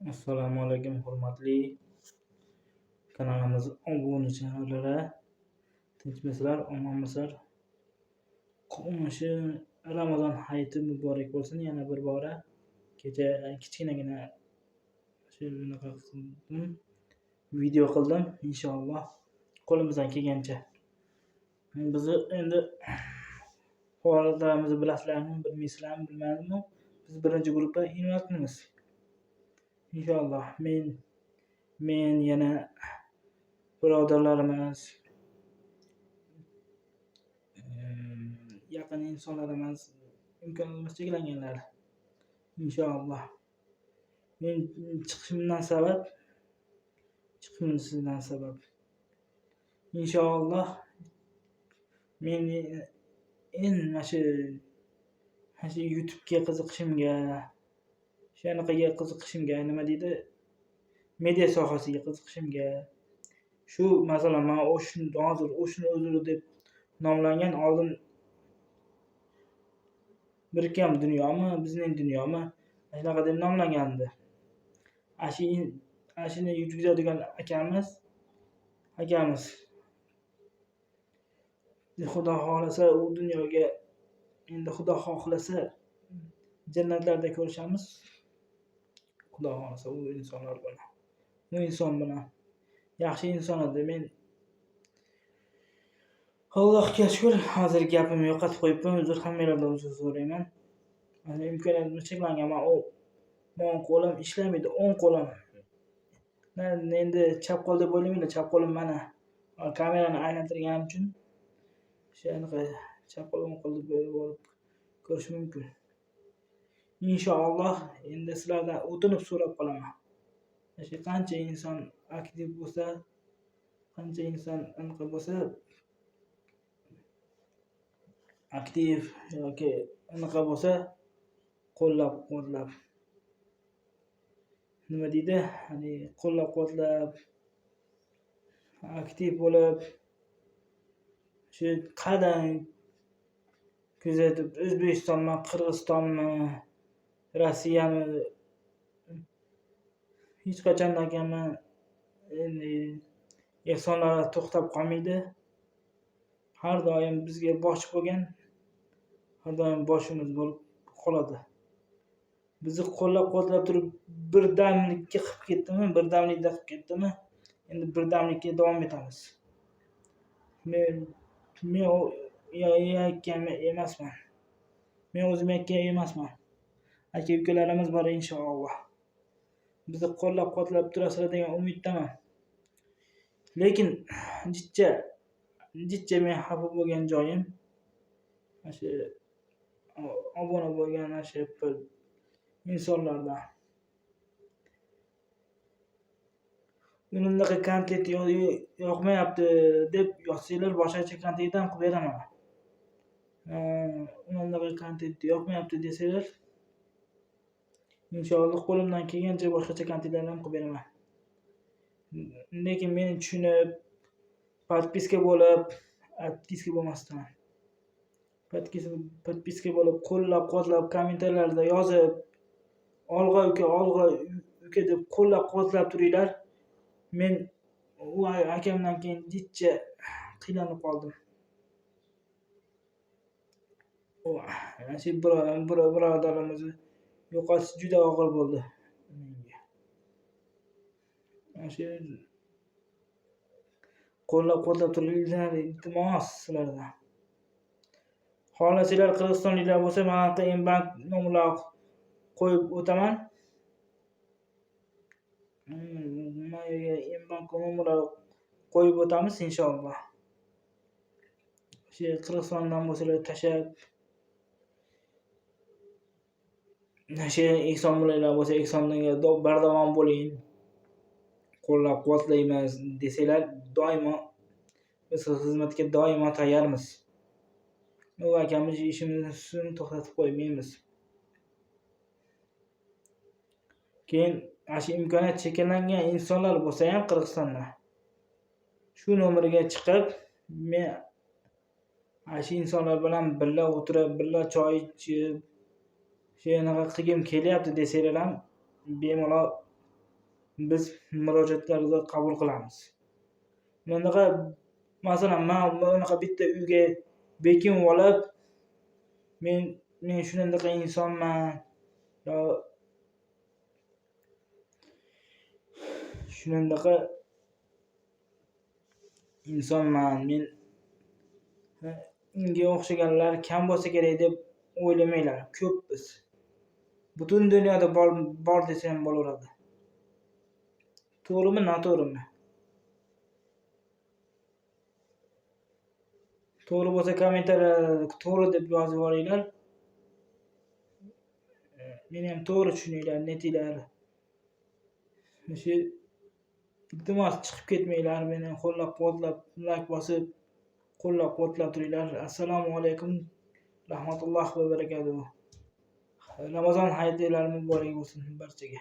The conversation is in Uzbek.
Assalomu alaykum hurmatli kanalimiz obunachilari. Tinchmisizlar, omonmisizlar? Shu Ramazon hayiti muborak bo'lsin yana bir bora. Kecha kichkinagina shunaqa video qildim. Inshaalloh qo'limizdan kelgancha. Biz endi holatlarimizni bilasizlarmi, bilmaysizlarmi bilmadim. Biz birinchi guruhda invalidmiz. İnşallah men yana birodarlarimiz, yaqin insonlarimiz, imkoniyatimiz cheklanganlar. İnşallah. Men chiqishimdan sizdan sabab. İnşallah men shu YouTube'ga qiziqishimga, shanaqaga qiziqishimga, nima deydi, media sohasiga qiziqishimga, shu masalan men hozir o'shni o'zini deb nomlangan oldin Birikkan dunyomi, bizning dunyomi shunaqa deb nomlangandi. Ashuni yurgizadigan akamiz Xudo xohlasa u dunyoga endi Xudo xohlasa jannatlarda ko'rishamiz. Xudo xohlasa u inson bilan yaxshi inson edi. Men Allohga shukr, hozir gapimni yo'qotib qo'yibman. Uzr, hammalardan uzr so'rayman. Mana imkoniyatim cheklangan. Men qo'lim ishlamaydi, o'ng qo'lim. Endi chap qo'l deb o'ylamayman, chap qo'lim mana kamerani aylantirganim uchun shunaqa chap qo'l, o'ng qo'l deb o'ylab ko'rish mumkin. Inshaalloh endi sizlardan o'tinib so'rab qolaman. Qancha inson aktiv bo'lsa, qancha inson anaqa bo'lsa, aktiv yoki anaqa bo'lsa, qo'llab-quvvatlab nima deydi, qo'llab-quvvatlab aktiv bo'lib, shu qadam kuzatib, O'zbekistonmi, Qirg'izistonmi, Rossiyami hech qachondan kamman ehsonlar to'xtab qolmaydi. Har doim bizga bosh bo'lgan, har doim boshimiz bo'lib qoladi. Bizni qo'llab-quvvatlab turib birdamlikka qilib ketdimi, endi birdamlikka davom etamiz. Men emasman. Men o'zim yakka emasman. Aka-ukalarimiz bor inshaalloh. Bizni qo'llab-quvvatlab turasizlar degan umiddaman. Lekin jichcha men xafa bo'lgan joyim shu obuna bo'lgan shu insonlardan. Unaqa kontent yoqmayapti deb yozsanglar, boshqacha kontent ham qilib beraman. Unaqa kontent yoqmayapti desanglar, inshaalloh qo'limdan kelgancha boshqacha kontentlarni ham qilib beraman. Lekin meni tushunib, podpiska bo'lmasdan, podpiska bo'lib, qo'llab-quvvatlab, kommentariylarda yozib, olg'a uka deb qo'llab-quvvatlab turinglar. Men u akamdan keyin jichcha qiynalib qoldim. Shu birodarimizni yo'qotish juda og'ir bo'ldi menga. Shu qo'llab-quvvatlab turinglar, iltimos sizlardan. Xohlasanglar Qirg'izistonliklar bo'lsa, mana M-bank nomerlarini qo'yib o'taman. M-bank nomerlarini qo'yib o'tamiz inshaalloh. Shu Qirg'izistondan bo'lsalar tashab, shu ehson bilanlar bo'lsa, ehsonga bardavom bo'ling. Qo'llab-quvvatlaymiz desanglar, doimo biz xizmatga doimo tayyormiz. U akamiz ishimizni to'xtatib qo'ymaymiz. Keyin shu imkoniyat cheklangan insonlar bo'lsa ham Qirg'izistonda shu nomerga chiqib, men shu insonlar bilan birga o'tirib, birga choy ichib, shunaqa qilgim kelyapti desanglar ham bemalol biz murojaatlarni qabul qilamiz. Bunaqa masalan, men bunaqa bitta uyga bekinib olib, men shunaqa insonman, yo shunaqa insonman, men unga o'xshaganlar kam bo'lsa kerak deb o'ylamanglar. Ko'pmiz. Butun dunyoda bor desa ham bo'laveradi. To'g'rimi, noto'g'rimi? To'g'ri bo'lsa kommentariyada to'g'ri deb yozib yuboringlar. Meni ham to'g'ri tushuninglar, netinglar. Shu iltimos chiqib ketmanglar, meni qo'llab-quvvatlab, like bosib, qo'llab-quvvatlab turinglar. Assalomu alaykum, rahmatullohi va barakatuh. Ramazon hayitlaringiz muborak bo'lsin barchaga.